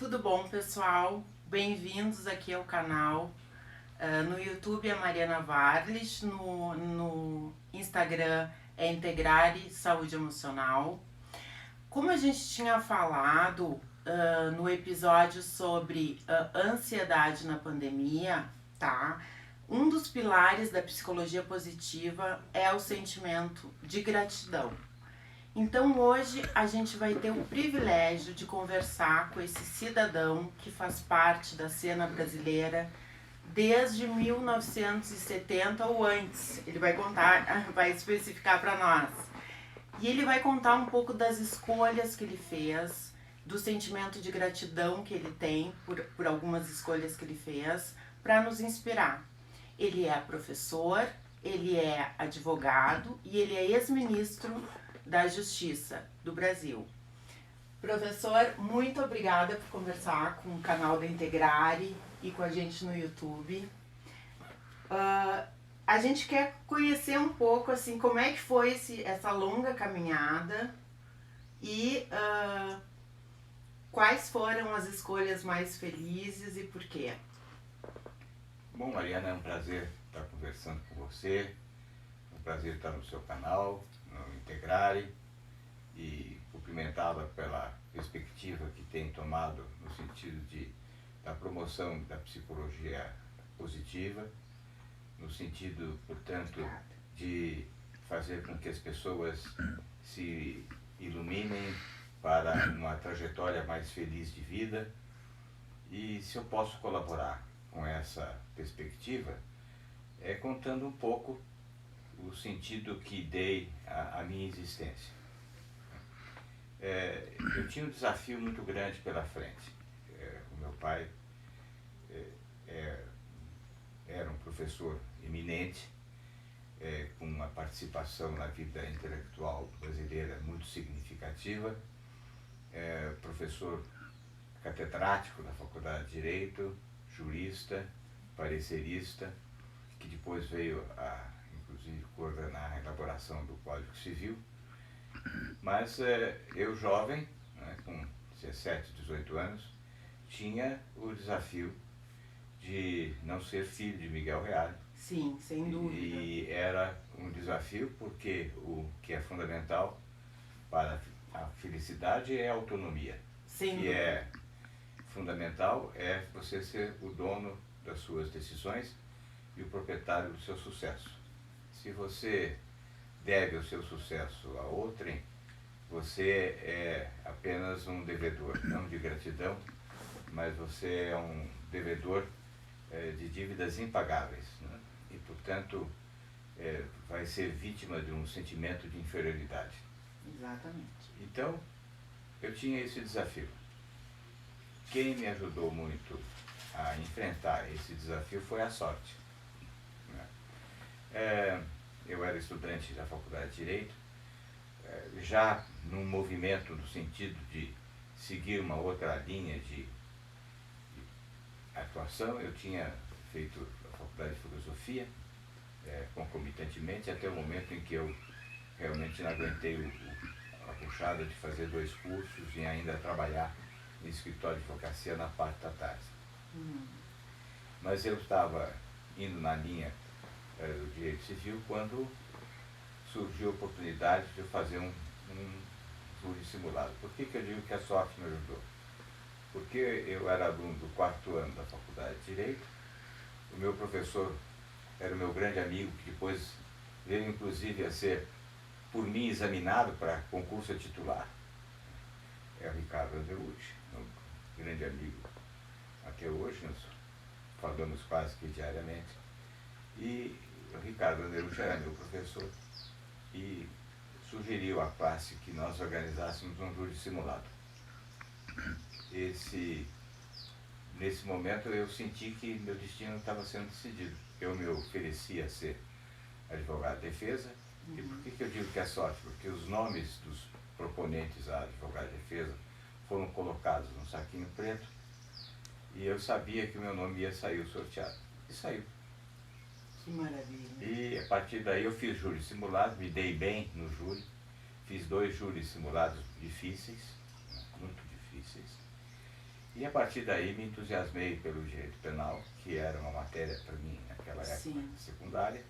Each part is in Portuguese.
Tudo bom, pessoal? Bem-vindos aqui ao canal. No YouTube é Mariana Varles, no Instagram é Integrare Saúde Emocional. Como a gente tinha falado no episódio sobre ansiedade na pandemia, tá? Um dos pilares da psicologia positiva é o sentimento de gratidão. Então hoje a gente vai ter o privilégio de conversar com esse cidadão que faz parte da cena brasileira desde 1970 ou antes. Ele vai contar, vai especificar para nós. E ele vai contar um pouco das escolhas que ele fez, do sentimento de gratidão que ele tem por algumas escolhas que ele fez, para nos inspirar. Ele é professor, ele é advogado e ele é ex-ministro da Justiça do Brasil. Professor, muito obrigada por conversar com o canal da Integrare e com a gente no YouTube. A gente quer conhecer um pouco assim como é que foi essa longa caminhada e quais foram as escolhas mais felizes e por quê. Bom, Mariana, é um prazer estar conversando com você, é um prazer estar no seu canal, no Integrare, e cumprimentá-la pela perspectiva que tem tomado no sentido da promoção da psicologia positiva, no sentido, portanto, de fazer com que as pessoas se iluminem para uma trajetória mais feliz de vida. E se eu posso colaborar com essa perspectiva, é contando um pouco o sentido que dei à minha existência. Eu tinha um desafio muito grande pela frente. O meu pai era um professor eminente, com uma participação na vida intelectual brasileira muito significativa, professor catedrático na Faculdade de Direito, jurista, parecerista, que depois veio a, inclusive, coordenar a elaboração do Código Civil. Mas eu, jovem, né, com 17, 18 anos, tinha o desafio de não ser filho de Miguel Reale. Sim, sem dúvida. E era um desafio porque o que é fundamental para a felicidade é a autonomia. Sem que dúvida. É fundamental é você ser o dono das suas decisões e o proprietário do seu sucesso. Se você deve o seu sucesso a outrem, você é apenas um devedor, não de gratidão, mas você é um devedor de dívidas impagáveis, né? E, portanto, vai ser vítima de um sentimento de inferioridade. Exatamente. Então, eu tinha esse desafio. Quem me ajudou muito a enfrentar esse desafio foi a sorte, né? Eu era estudante da Faculdade de Direito, já num movimento no sentido de seguir uma outra linha de atuação. Eu tinha feito a Faculdade de Filosofia, concomitantemente, até o momento em que eu realmente não aguentei a puxada de fazer 2 cursos e ainda trabalhar em escritório de advocacia na parte da tarde. Mas eu estava indo na linha do direito civil quando surgiu a oportunidade de eu fazer um júri simulado. Por que eu digo que a sorte me ajudou? Porque eu era aluno do 4º ano da Faculdade de Direito, o meu professor era o meu grande amigo, que depois veio inclusive a ser, por mim, examinado para concurso a titular. É o Ricardo Anderucci, um grande amigo até hoje, nós falamos quase que diariamente. E o Ricardo Anderucci era meu professor e sugeriu à classe que nós organizássemos um júri simulado. Nesse momento eu senti que meu destino estava sendo decidido. Eu me ofereci a ser advogado de defesa. E por que eu digo que é sorte? Porque os nomes dos proponentes a advogado de defesa foram colocados num saquinho preto e eu sabia que o meu nome ia sair o sorteado. E saiu. Que maravilha. E a partir daí eu fiz júri simulado, me dei bem no júri, fiz 2 júris simulados difíceis, muito difíceis, E a partir daí me entusiasmei pelo direito penal, que era uma matéria para mim naquela época secundária.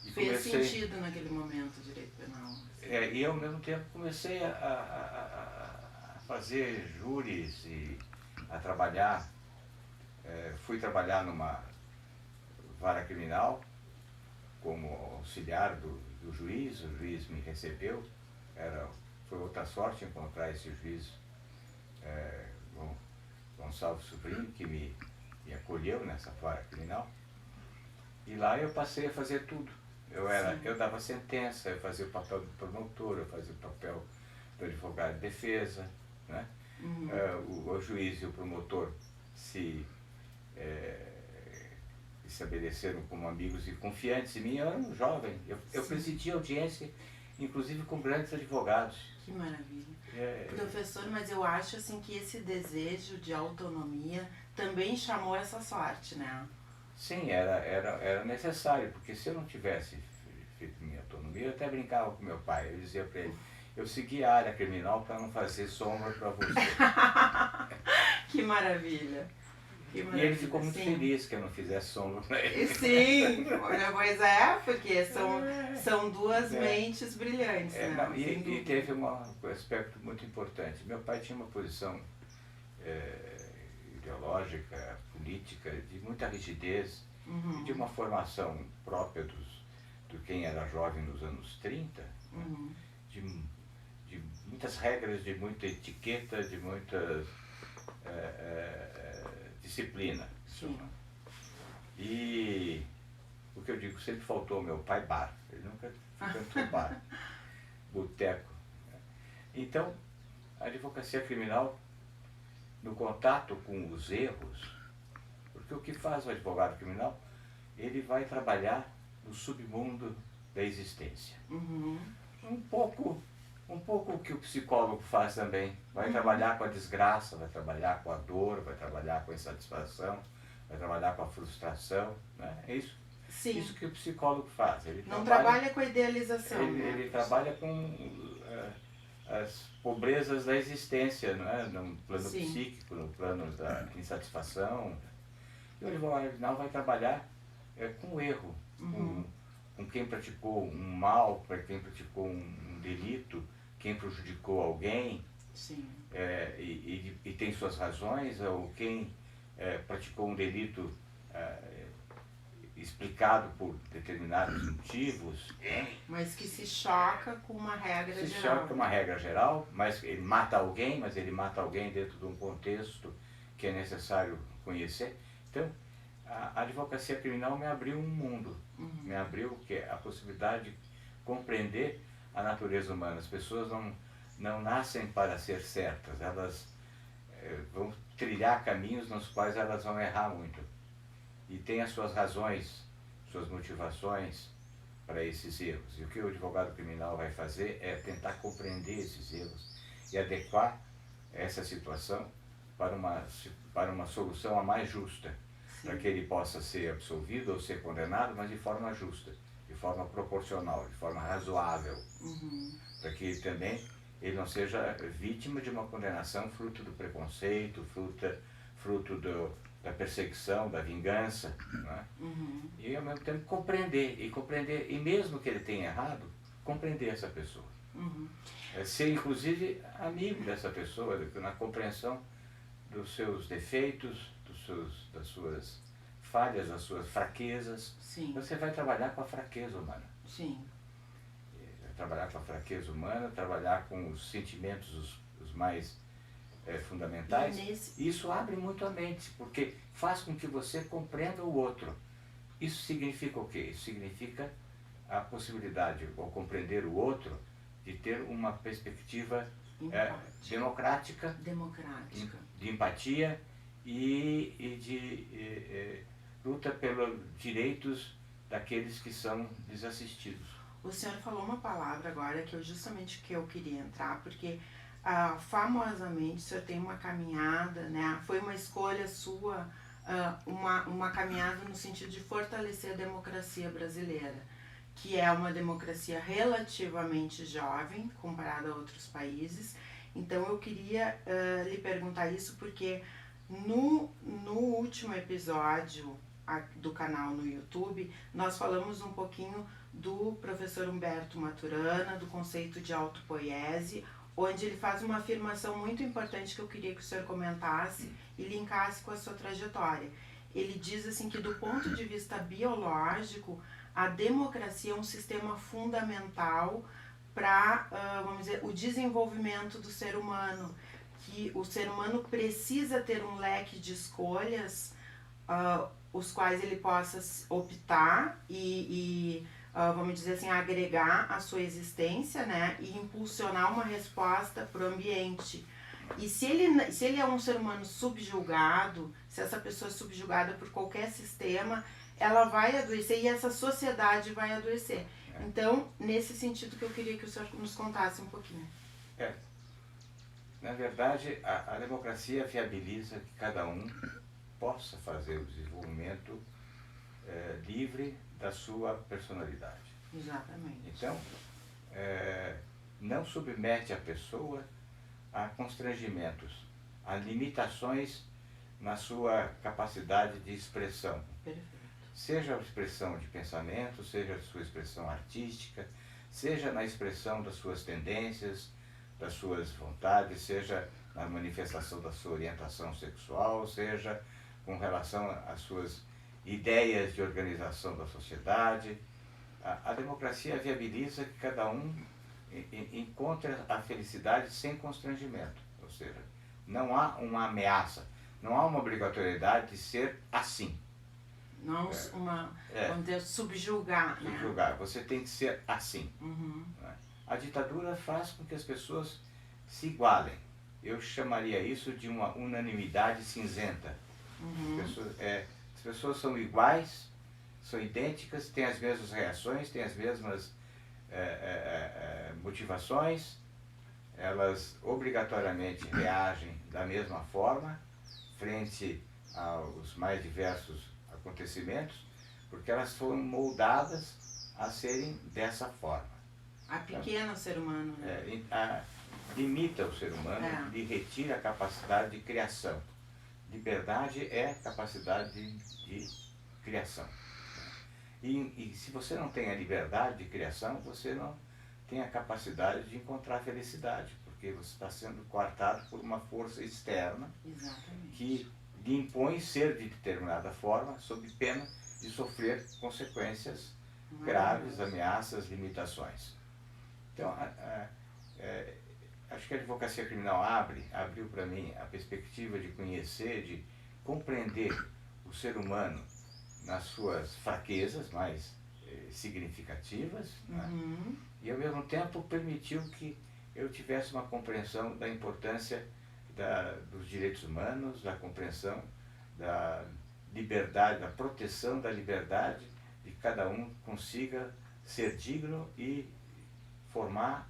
E fez sentido naquele momento o direito penal. E ao mesmo tempo comecei a fazer júris e a trabalhar. Fui trabalhar numa vara criminal como auxiliar do juiz. O juiz me recebeu. Foi outra sorte encontrar esse juiz, Gonçalves Sobrinho, que me acolheu nessa vara criminal. E lá eu passei a fazer tudo. Eu dava sentença, eu fazia o papel do promotor, eu fazia o papel do advogado de defesa, né? O juiz e o promotor se estabeleceram como amigos e confiantes em mim. Eu era um jovem, eu presidia audiência, inclusive com grandes advogados. Que maravilha. Professor, mas eu acho assim que esse desejo de autonomia também chamou essa sorte, né? Sim, era necessário, porque se eu não tivesse feito minha autonomia, eu até brincava com meu pai, eu dizia para ele, eu segui a área criminal para não fazer sombra para você. Que maravilha. E ele ficou muito feliz que eu não fizesse sombra para ele. Sim, pois porque são duas mentes brilhantes, né? Não, e teve um aspecto muito importante. Meu pai tinha uma posição ideológica, política, de muita rigidez, e de uma formação própria de quem era jovem nos anos 30, de muitas regras, de muita etiqueta, de muita disciplina. Sim. E o que eu digo, sempre faltou ao meu pai bar, ele nunca frequentou bar, boteco. Então, a advocacia criminal, no contato com os erros, porque o que faz o advogado criminal, ele vai trabalhar no submundo da existência. Um pouco o que o psicólogo faz também, vai trabalhar com a desgraça, vai trabalhar com a dor, vai trabalhar com a insatisfação, vai trabalhar com a frustração, né? É isso. Sim. Isso que o psicólogo faz. Ele não trabalha com a idealização. Ele trabalha com as pobrezas da existência, né? No plano psíquico, no plano da insatisfação. E o advogado criminal vai trabalhar com o erro, com quem praticou um mal, para quem praticou um delito, quem prejudicou alguém. Sim. E tem suas razões, ou quem praticou um delito explicado por determinados motivos. Mas que se choca com uma regra geral. Se choca com uma regra geral, mas ele mata alguém, mas ele mata alguém dentro de um contexto que é necessário conhecer. Então, a advocacia criminal me abriu um mundo, me abriu a possibilidade de compreender a natureza humana. As pessoas não nascem para ser certas, elas vão trilhar caminhos nos quais elas vão errar muito. E tem as suas razões, suas motivações para esses erros. E o que o advogado criminal vai fazer é tentar compreender esses erros e adequar essa situação para uma solução a mais justa, para que ele possa ser absolvido ou ser condenado, mas de forma justa, de forma proporcional, de forma razoável, para que também ele não seja vítima de uma condenação fruto do preconceito, fruto da perseguição, da vingança, né? E ao mesmo tempo compreender, e mesmo que ele tenha errado, compreender essa pessoa. Ser inclusive amigo dessa pessoa, na compreensão dos seus defeitos, das suas falhas, das suas fraquezas. Sim. Você vai trabalhar com a fraqueza humana. Sim. Vai trabalhar com a fraqueza humana, trabalhar com os sentimentos os mais fundamentais. Isso abre muito a mente, porque faz com que você compreenda o outro. Isso significa o quê? Isso significa a possibilidade, ao compreender o outro, de ter uma perspectiva democrática, de empatia e de luta pelos direitos daqueles que são desassistidos. O senhor falou uma palavra agora que justamente que eu queria entrar, porque famosamente o senhor tem uma caminhada, né? Foi uma escolha sua, uma caminhada no sentido de fortalecer a democracia brasileira, que é uma democracia relativamente jovem comparada a outros países. Então eu queria lhe perguntar isso porque no último episódio do canal no YouTube, nós falamos um pouquinho do professor Humberto Maturana, do conceito de autopoiese, onde ele faz uma afirmação muito importante que eu queria que o senhor comentasse e linkasse com a sua trajetória. Ele diz assim que do ponto de vista biológico, a democracia é um sistema fundamental para, vamos dizer, o desenvolvimento do ser humano, que o ser humano precisa ter um leque de escolhas, os quais ele possa optar vamos dizer assim, agregar a sua existência, né, e impulsionar uma resposta para o ambiente. E se ele é um ser humano subjugado, se essa pessoa é subjugada por qualquer sistema, ela vai adoecer e essa sociedade vai adoecer. Então, nesse sentido que eu queria que o senhor nos contasse um pouquinho. Na verdade, a democracia viabiliza que cada um possa fazer o desenvolvimento livre da sua personalidade. Exatamente. Então, não submete a pessoa a constrangimentos, a limitações na sua capacidade de expressão. Perfeito. Seja a expressão de pensamento, seja a sua expressão artística, seja na expressão das suas tendências, das suas vontades, seja na manifestação da sua orientação sexual, seja com relação às suas ideias de organização da sociedade. A democracia viabiliza que cada um encontre a felicidade sem constrangimento, ou seja, não há uma ameaça, não há uma obrigatoriedade de ser assim. Não vamos dizer, subjugar. Subjugar, né? Você tem que ser assim. Uhum. Né? A ditadura faz com que as pessoas se igualem. Eu chamaria isso de uma unanimidade cinzenta. Uhum. As pessoas são iguais, são idênticas, têm as mesmas reações, têm as mesmas motivações, elas obrigatoriamente reagem da mesma forma frente aos mais diversos acontecimentos, porque elas foram moldadas a serem dessa forma. A pequeno ser humano, né? Limita o ser humano, lhe retira a capacidade de criação. Liberdade é capacidade de criação. E se você não tem a liberdade de criação, você não tem a capacidade de encontrar felicidade, porque você está sendo coartado por uma força externa. Exatamente. Que lhe impõe ser de determinada forma, sob pena de sofrer consequências graves, ameaças, limitações. Então, acho que a advocacia criminal abriu para mim a perspectiva de conhecer, de compreender o ser humano nas suas fraquezas mais significativas, uhum. Né? E ao mesmo tempo permitiu que eu tivesse uma compreensão da importância dos direitos humanos, da compreensão da liberdade, da proteção da liberdade, de que cada um consiga ser digno e formar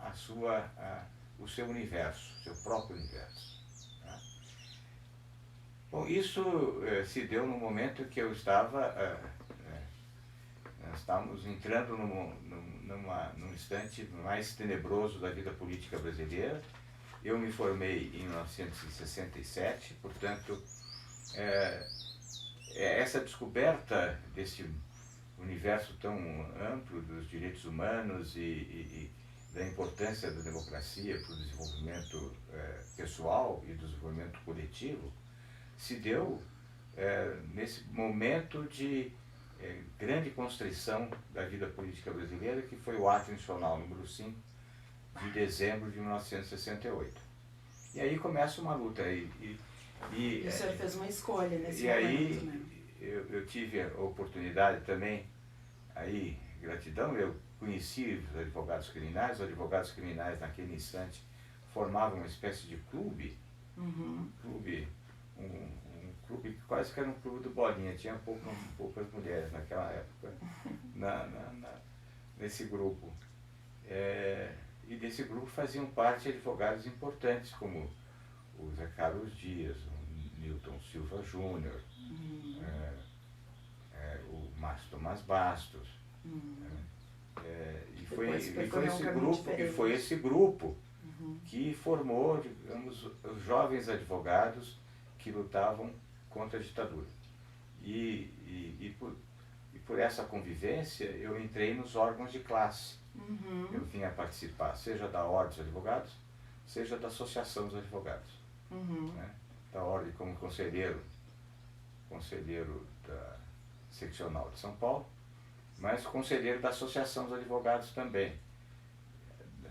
o seu universo, seu próprio universo. Né? Bom, isso se deu no momento que eu nós estávamos entrando num instante mais tenebroso da vida política brasileira. Eu me formei em 1967, portanto, essa descoberta desse universo tão amplo dos direitos humanos e da importância da democracia para o desenvolvimento pessoal e do desenvolvimento coletivo se deu nesse momento de grande constrição da vida política brasileira, que foi o Ato Institucional número 5, de dezembro de 1968. E aí começa uma luta. E o senhor fez uma escolha nesse momento. E aí né? eu tive a oportunidade também, aí, gratidão, eu conheci os advogados criminais naquele instante formavam uma espécie de clube, uhum. um clube que quase que era um clube do Bolinha, tinha poucas mulheres naquela época nesse grupo. E desse grupo faziam parte advogados importantes, como o Zé Carlos Dias, o Newton Silva Júnior, o Márcio Tomás Bastos. E foi esse grupo que formou, digamos, os jovens advogados que lutavam contra a ditadura. E por essa convivência, eu entrei nos órgãos de classe. Eu vim a participar, seja da Ordem dos Advogados, seja da Associação dos Advogados. Né? Da Ordem como conselheiro da Seccional de São Paulo, mas conselheiro da Associação dos Advogados também,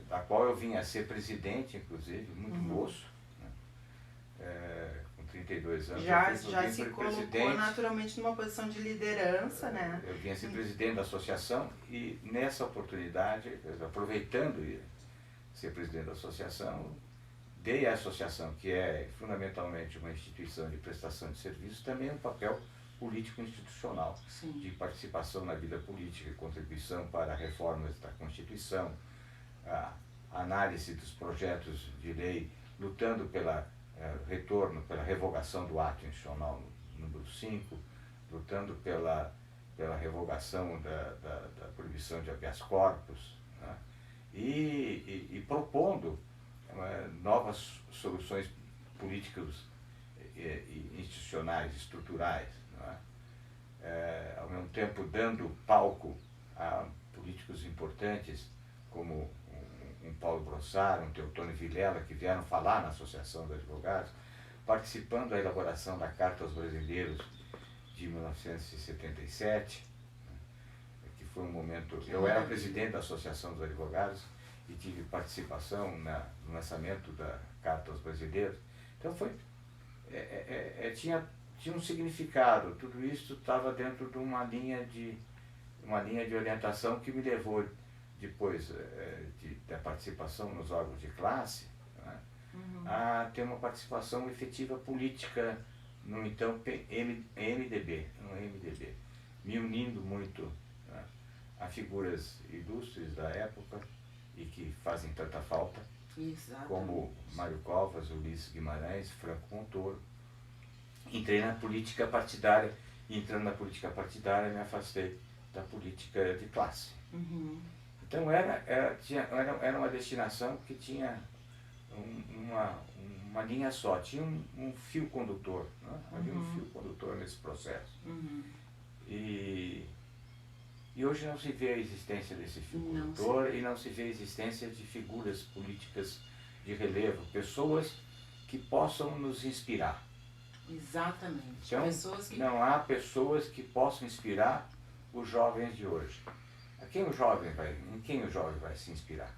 da qual eu vim a ser presidente, inclusive, muito moço, né? Com 32 anos. Já se colocou naturalmente numa posição de liderança, né? Eu vim a ser presidente da associação e nessa oportunidade, aproveitando ser presidente da associação, dei à associação, que é fundamentalmente uma instituição de prestação de serviços, também um papel político-institucional, de participação na vida política, contribuição para reformas da Constituição, a análise dos projetos de lei, lutando pela retorno, pela revogação do ato institucional número 5, lutando pela revogação da proibição de habeas corpus, né? E propondo novas soluções políticas e institucionais, estruturais, né? Ao mesmo tempo dando palco a políticos importantes como um Paulo Brossard, um Teotônio Vilela, que vieram falar na Associação dos Advogados, participando da elaboração da Carta aos Brasileiros de 1977, que foi um momento... Eu era presidente da Associação dos Advogados e tive participação no lançamento da Carta aos Brasileiros. Então tinha um significado, tudo isso estava dentro de uma linha de orientação que me levou, depois da participação nos órgãos de classe, né, a ter uma participação efetiva política no então MDB, me unindo muito, né, a figuras ilustres da época e que fazem tanta falta, como Mário Covas, Ulisses Guimarães, Franco Montoro. Entrei na política partidária e, entrando na política partidária, me afastei da política de classe. Então era uma destinação que tinha uma linha só, tinha um fio condutor, né? Havia um fio condutor nesse processo. E hoje não se vê a existência desse fio condutor e não se vê a existência de figuras políticas de relevo, pessoas que possam nos inspirar. Exatamente. Então, não há pessoas que possam inspirar os jovens de hoje. Em quem o jovem vai se inspirar?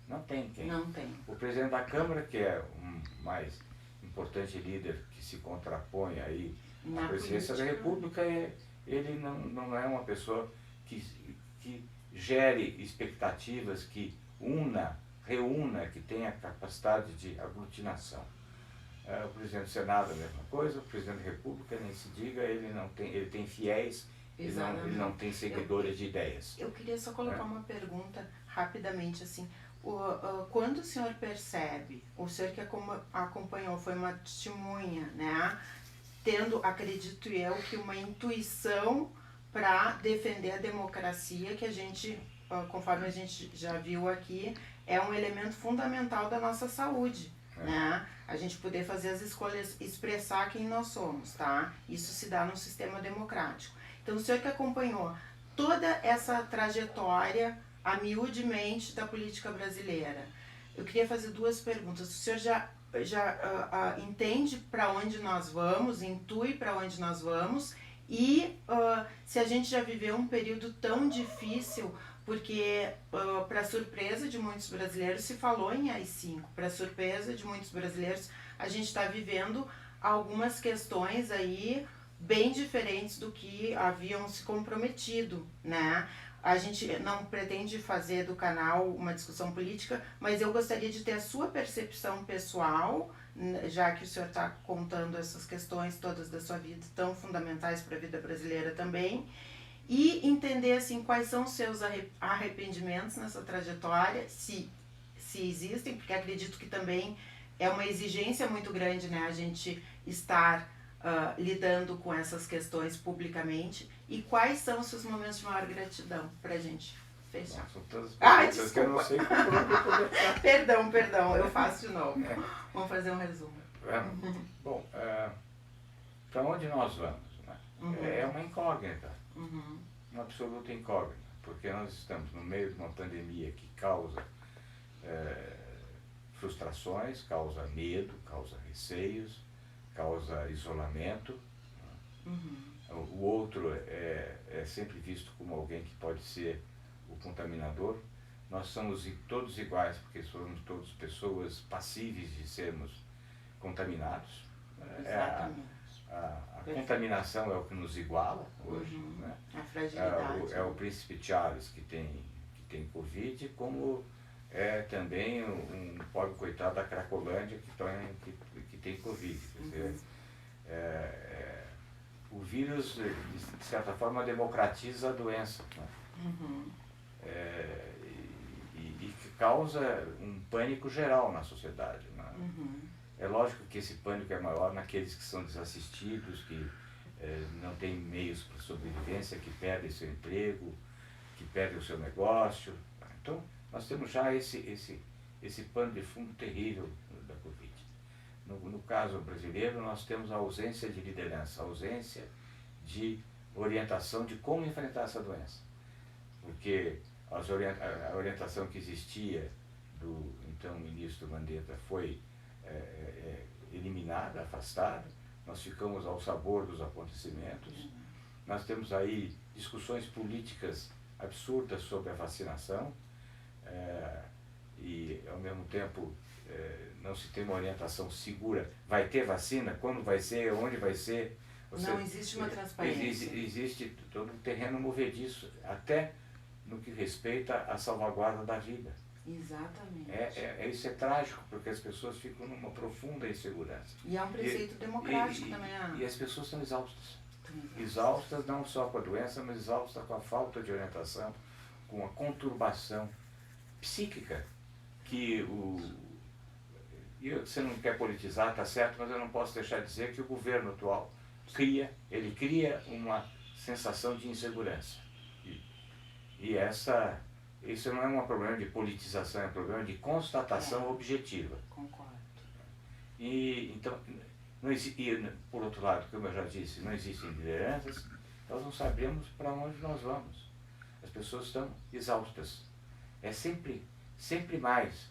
Não tem quem. Não tem. O presidente da Câmara, que é o mais importante líder que se contrapõe aí à presidência da República, ele não é uma pessoa que gere expectativas, que reúna, que tenha capacidade de aglutinação. O presidente do Senado, a mesma coisa, o presidente da República, nem se diga, ele tem fiéis, ele não tem seguidores de ideias. Eu queria só colocar uma pergunta rapidamente, assim, quando o senhor percebe, o senhor que acompanhou, foi uma testemunha, né, tendo, acredito eu, que uma intuição para defender a democracia, que a gente, conforme a gente já viu aqui, é um elemento fundamental da nossa saúde, né? A gente poder fazer as escolhas, expressar quem nós somos, tá? Isso se dá num sistema democrático. Então, o senhor que acompanhou toda essa trajetória, amiudemente, da política brasileira, eu queria fazer duas perguntas. O senhor já entende para onde nós vamos, intui para onde nós vamos, e se a gente já viveu um período tão difícil, porque para surpresa de muitos brasileiros se falou em AI-5, para surpresa de muitos brasileiros a gente está vivendo algumas questões aí bem diferentes do que haviam se comprometido, né? A gente não pretende fazer do canal uma discussão política, mas eu gostaria de ter a sua percepção pessoal, já que o senhor está contando essas questões todas da sua vida, tão fundamentais para a vida brasileira também, e entender assim quais são os seus arrependimentos nessa trajetória, se existem, porque acredito que também é uma exigência muito grande, né, a gente estar lidando com essas questões publicamente, e quais são os seus momentos de maior gratidão pra gente? Fechar. São tantas Ai, perguntas que eu não sei como começar. Perdão, eu faço de novo. Vamos fazer um resumo. Bom, para onde nós vamos? Né? É uma incógnita, uma absoluta incógnita, porque nós estamos no meio de uma pandemia que causa frustrações, causa medo, causa receios, causa isolamento. O outro é sempre visto como alguém que pode ser o contaminador. Nós somos todos iguais, porque somos todos pessoas passíveis de sermos contaminados. Exatamente. A contaminação é o que nos iguala hoje. Né? A fragilidade. É o príncipe Charles que tem Covid, como é também um pobre coitado da Cracolândia que tem Covid. Quer dizer, o vírus, de certa forma, democratiza a doença. Né? E que causa um pânico geral na sociedade. Né? É lógico que esse pânico é maior naqueles que são desassistidos, que não têm meios para sobrevivência, que perdem seu emprego, que perdem o seu negócio. Então, nós temos já esse pano de fundo terrível da Covid. No caso brasileiro, nós temos a ausência de liderança, a ausência de orientação de como enfrentar essa doença. Porque a orientação que existia do então ministro Mandetta foi eliminada, afastada. Nós ficamos ao sabor dos acontecimentos. Nós temos aí discussões políticas absurdas sobre a vacinação e, ao mesmo tempo, não se tem uma orientação segura. Vai ter vacina? Quando vai ser? Onde vai ser? Não existe uma transparência. Existe todo um terreno movediço, até no que respeita à salvaguarda da vida. Exatamente. Isso é trágico, porque as pessoas ficam numa profunda insegurança. E é um preceito democrático também. E as pessoas estão exaustas. Exaustas não só com a doença, mas exaustas com a falta de orientação, com a conturbação psíquica que você não quer politizar, está certo, mas eu não posso deixar de dizer que o governo atual cria uma sensação de insegurança. E isso não é um problema de politização, é um problema de constatação objetiva. Concordo. Então, por outro lado, como eu já disse, não existem lideranças, nós não sabemos para onde nós vamos. As pessoas estão exaustas. É sempre mais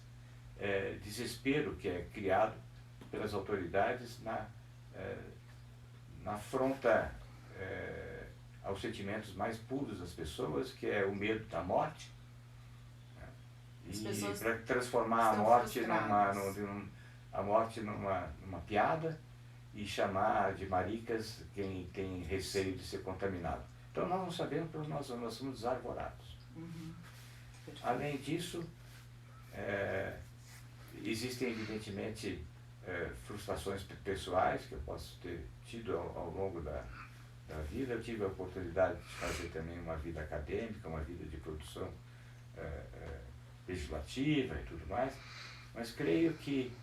desespero que é criado pelas autoridades na afronta aos sentimentos mais puros das pessoas, que é o medo da morte, né? E para transformar a morte numa piada e chamar de maricas quem tem receio de ser contaminado. Então nós não sabemos para onde nós vamos, nós somos desarvorados. Além disso, existem evidentemente frustrações pessoais que eu posso ter tido ao longo da vida. Eu tive a oportunidade de fazer também uma vida acadêmica, uma vida de produção legislativa e tudo mais, mas creio que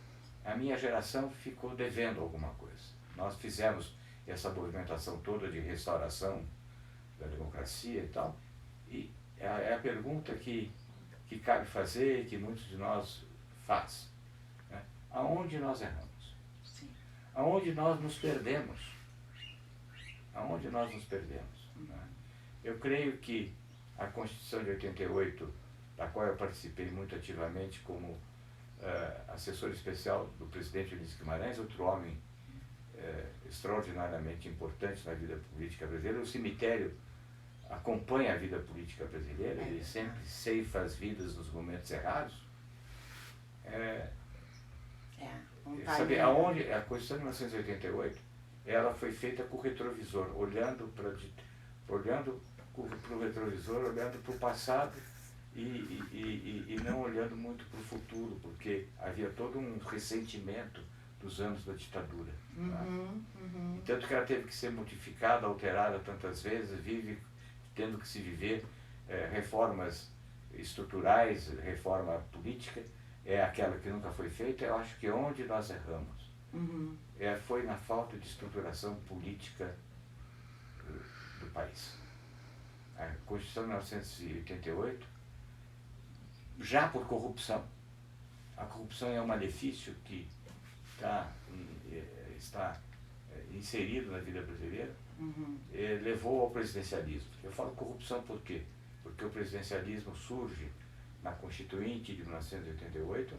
a minha geração ficou devendo alguma coisa. Nós fizemos essa movimentação toda de restauração da democracia e tal, e é a pergunta que cabe fazer e que muitos de nós faz. Né? Aonde nós erramos? Sim. Aonde nós nos perdemos? Aonde nós nos perdemos? Né? Eu creio que a Constituição de 88, da qual eu participei muito ativamente como assessor especial do presidente Ulisses Guimarães, outro homem extraordinariamente importante na vida política brasileira. O cemitério acompanha a vida política brasileira, ele sempre ceifa as vidas nos momentos errados. Sabe aonde a Constituição de 1988, ela foi feita com o retrovisor, olhando para o retrovisor, olhando para o passado e não olhando muito para o futuro, porque havia todo um ressentimento dos anos da ditadura. Tanto que ela teve que ser modificada, alterada tantas vezes, vive tendo que se viver reformas estruturais, reforma política, é aquela que nunca foi feita. Eu acho que onde nós erramos foi na falta de estruturação política do país. A Constituição de 1988 já por corrupção. A corrupção é um malefício que está inserido na vida brasileira, levou ao presidencialismo. Eu falo corrupção por quê? Porque o presidencialismo surge na Constituinte de 1988,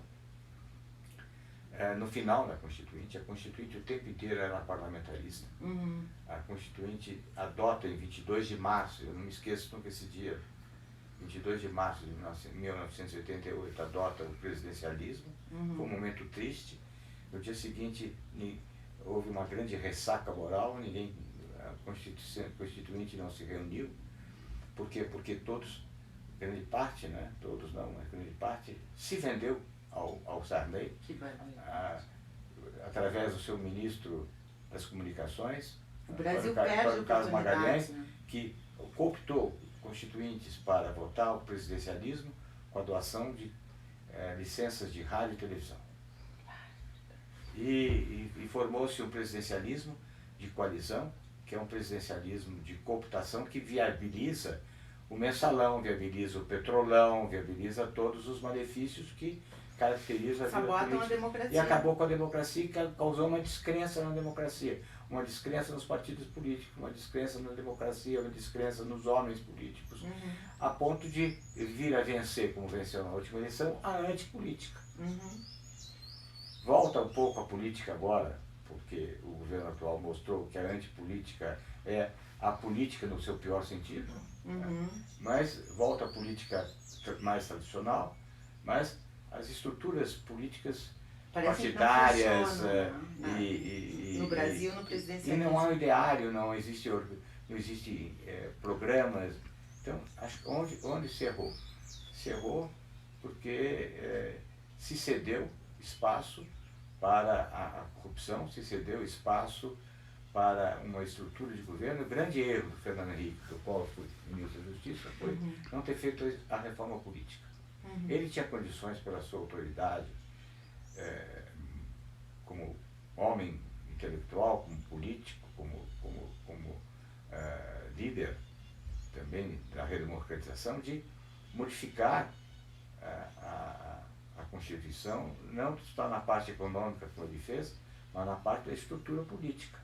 no final da Constituinte. A Constituinte o tempo inteiro era parlamentarista. A Constituinte adota em 22 de março, eu não me esqueço nunca esse dia, 22 de março de 1988, adota o presidencialismo. Foi um momento triste. No dia seguinte houve uma grande ressaca moral, a Constituinte não se reuniu. Por quê? Porque todos, grande parte, né? Todos não, mas grande parte se vendeu ao Sarney, através do seu ministro das Comunicações, o Brasil para o Carlos Magalhães, né? que cooptou constituintes para votar o presidencialismo com a doação de licenças de rádio e televisão. E formou-se um presidencialismo de coalizão, que é um presidencialismo de cooptação que viabiliza o mensalão, viabiliza o petrolão, viabiliza todos os malefícios que caracterizam a vida política. A democracia. E acabou com a democracia e causou uma descrença na democracia, uma descrença nos partidos políticos, uma descrença na democracia, uma descrença nos homens políticos, a ponto de vir a vencer, como venceu na última eleição, a antipolítica. Volta um pouco a política agora, porque o governo atual mostrou que a antipolítica é a política no seu pior sentido, mas volta a política mais tradicional, mas as estruturas políticas partidárias no Brasil, no presidencialismo. E não há um ideário, não existe programas. Então, acho que onde se errou? Se errou porque se cedeu espaço para a corrupção, se cedeu espaço para uma estrutura de governo. O grande erro do Fernando Henrique, do qual fui ministro da Justiça, foi não ter feito a reforma política. Ele tinha condições, pela sua autoridade, como homem intelectual, como político, como líder também da redemocratização, de modificar a Constituição, não só na parte econômica como ele fez, mas na parte da estrutura política.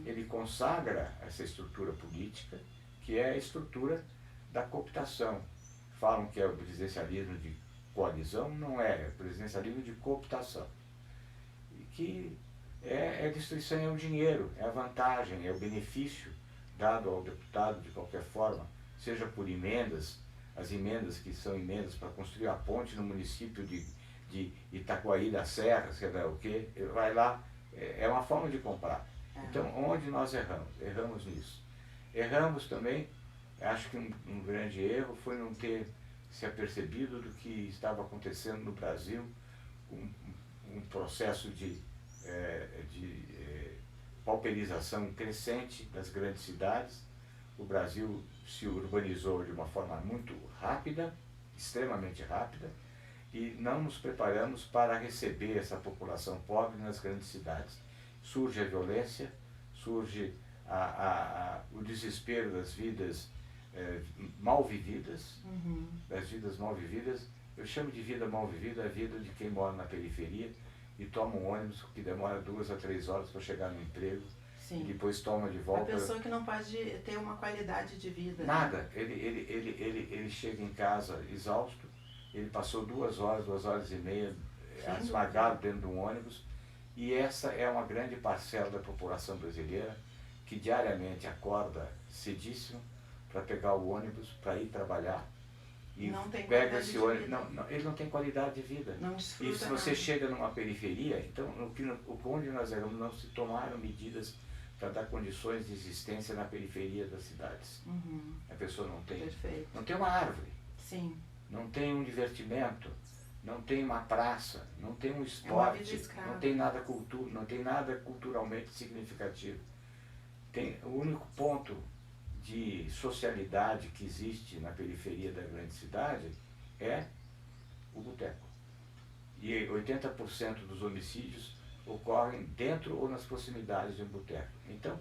Ele consagra essa estrutura política, que é a estrutura da cooptação. Falam que é o presidencialismo de coalizão, não é o presidencialismo de cooptação. E que é a destruição, é o dinheiro, é a vantagem, é o benefício dado ao deputado de qualquer forma, seja por emendas, as emendas que são emendas para construir a ponte no município de Itacoaí da Serra, sei lá o quê, vai lá, é uma forma de comprar. Então, onde nós erramos? Erramos nisso. Erramos também, acho que um grande erro foi não ter se apercebido do que estava acontecendo no Brasil, um processo de pauperização crescente das grandes cidades. O Brasil se urbanizou de uma forma muito rápida, extremamente rápida, e não nos preparamos para receber essa população pobre nas grandes cidades. Surge a violência, surge o desespero das vidas mal vividas, das vidas mal vividas. Eu chamo de vida mal vivida a vida de quem mora na periferia e toma um ônibus que demora 2 a 3 horas para chegar no emprego. Sim. E depois toma de volta. A pessoa que não pode ter uma qualidade de vida. Nada. Né? Ele chega em casa exausto, ele passou 2 horas, 2 horas e meia esmagado dentro de um ônibus, e essa é uma grande parcela da população brasileira que diariamente acorda cedíssimo para pegar o ônibus, para ir trabalhar, e não tem pega esse ônibus. Ele não tem qualidade de vida. Não desfruta. E se você chega numa periferia, então onde nós erramos, não se tomaram medidas para dar condições de existência na periferia das cidades. A pessoa não tem. Perfeito. Não tem uma árvore. Sim. Não tem um divertimento, não tem uma praça, não tem um esporte, não tem nada não tem nada culturalmente significativo. O único ponto de socialidade que existe na periferia da grande cidade é o boteco. E 80% dos homicídios ocorrem dentro ou nas proximidades de um boteco. Então,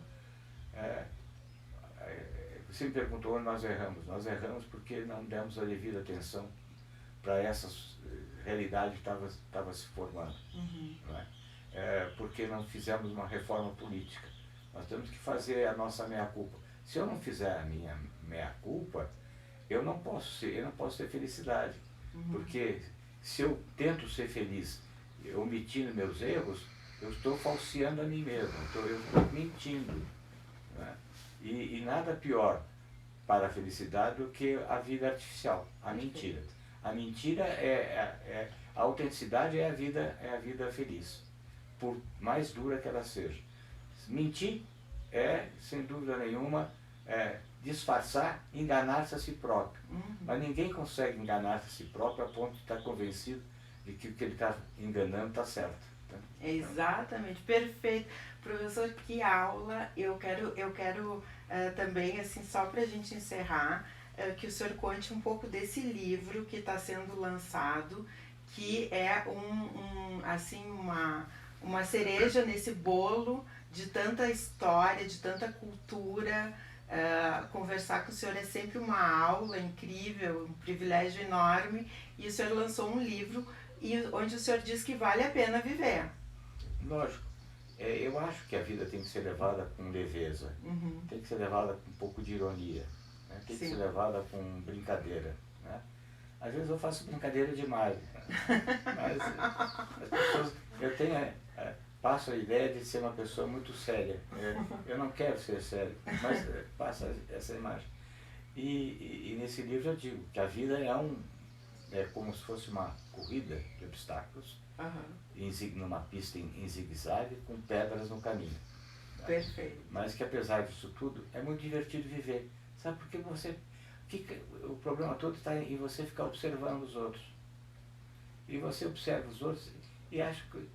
você me perguntou onde nós erramos. Nós erramos porque não demos a devida atenção para essa realidade que estava se formando. Não é? Porque não fizemos uma reforma política. Nós temos que fazer a nossa meia-culpa. Se eu não fizer a minha meia-culpa, eu não posso ter felicidade. Porque se eu tento ser feliz omitindo meus erros, eu estou falseando a mim mesmo, eu estou mentindo. Não é? E nada pior para a felicidade do que a vida artificial, a mentira. A mentira a autenticidade é a vida feliz, por mais dura que ela seja. Mentir é, sem dúvida nenhuma, disfarçar, enganar-se a si próprio. Mas ninguém consegue enganar-se a si próprio a ponto de estar convencido de que o que ele está enganando está certo. Tá? Exatamente, perfeito. Professor, que aula. Eu quero também, assim, só para a gente encerrar, que o senhor conte um pouco desse livro que está sendo lançado, que é uma cereja nesse bolo de tanta história, de tanta cultura. Conversar com o senhor é sempre uma aula incrível, um privilégio enorme, e o senhor lançou um livro onde o senhor diz que vale a pena viver. Lógico. Eu acho que a vida tem que ser levada com leveza, tem que ser levada com um pouco de ironia, né? Tem que ser levada com brincadeira. Né? Às vezes eu faço brincadeira demais, né? Mas as pessoas, passo a ideia de ser uma pessoa muito séria. Eu não quero ser sério, mas passa essa imagem. E nesse livro eu digo que a vida é como se fosse uma corrida de obstáculos, numa pista em zigue-zague, com pedras no caminho. Tá? Perfeito. Mas que apesar disso tudo, é muito divertido viver. Sabe, porque o problema todo está em você ficar observando os outros. E você observa os outros e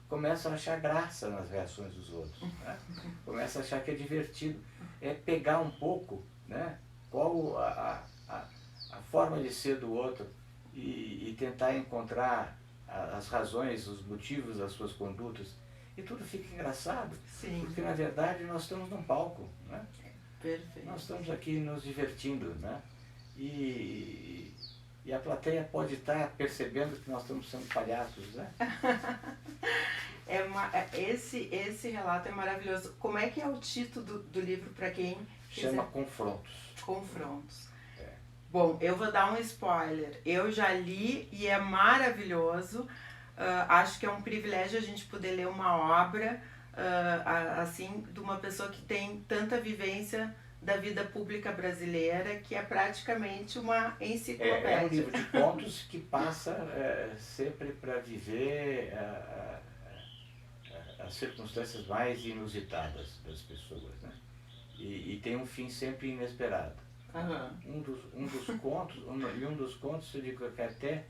começa a achar graça nas reações dos outros. Né? Começa a achar que é divertido. É pegar um pouco, né, qual a forma de ser do outro e tentar encontrar as razões, os motivos das suas condutas. E tudo fica engraçado. Sim. Porque na verdade nós estamos num palco. Né? Perfeito. Nós estamos aqui nos divertindo. Né? E a plateia pode estar percebendo que nós estamos sendo palhaços, né? Esse relato é maravilhoso. Como é que é o título do livro para quem quiser? Chama Confrontos. Confrontos. Bom, eu vou dar um spoiler. Eu já li e é maravilhoso. Acho que é um privilégio a gente poder ler uma obra assim, de uma pessoa que tem tanta vivência da vida pública brasileira, que é praticamente uma enciclopédia. É um livro de contos que passa sempre para viver as circunstâncias mais inusitadas das pessoas, né? E tem um fim sempre inesperado. Um dos contos eu digo que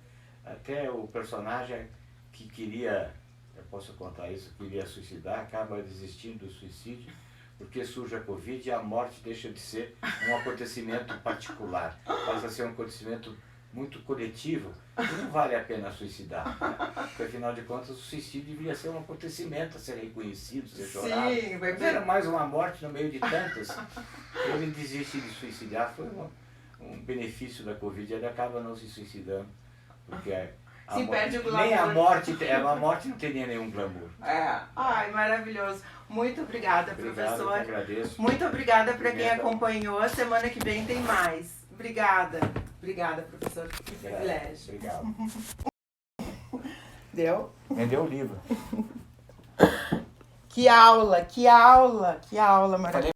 até o personagem que queria, eu posso contar isso, queria suicidar, acaba desistindo do suicídio, porque surge a Covid e a morte deixa de ser um acontecimento particular, passa a ser um acontecimento muito coletivo, e não vale a pena suicidar, né? Porque afinal de contas o suicídio deveria ser um acontecimento a ser reconhecido, ser chorado. Sim, mas era mais uma morte no meio de tantas. Ele desiste de suicidar, foi um benefício da Covid, ele acaba não se suicidando, porque perde o glamour. Nem a morte não teria nenhum glamour. Ai, maravilhoso. Muito obrigada, professor. Eu que agradeço. Muito obrigada para quem acompanhou. Semana que vem tem mais. Obrigada. Obrigada, professor. Que privilégio. Obrigado. Deu? Vendeu o livro. Que aula maravilhosa.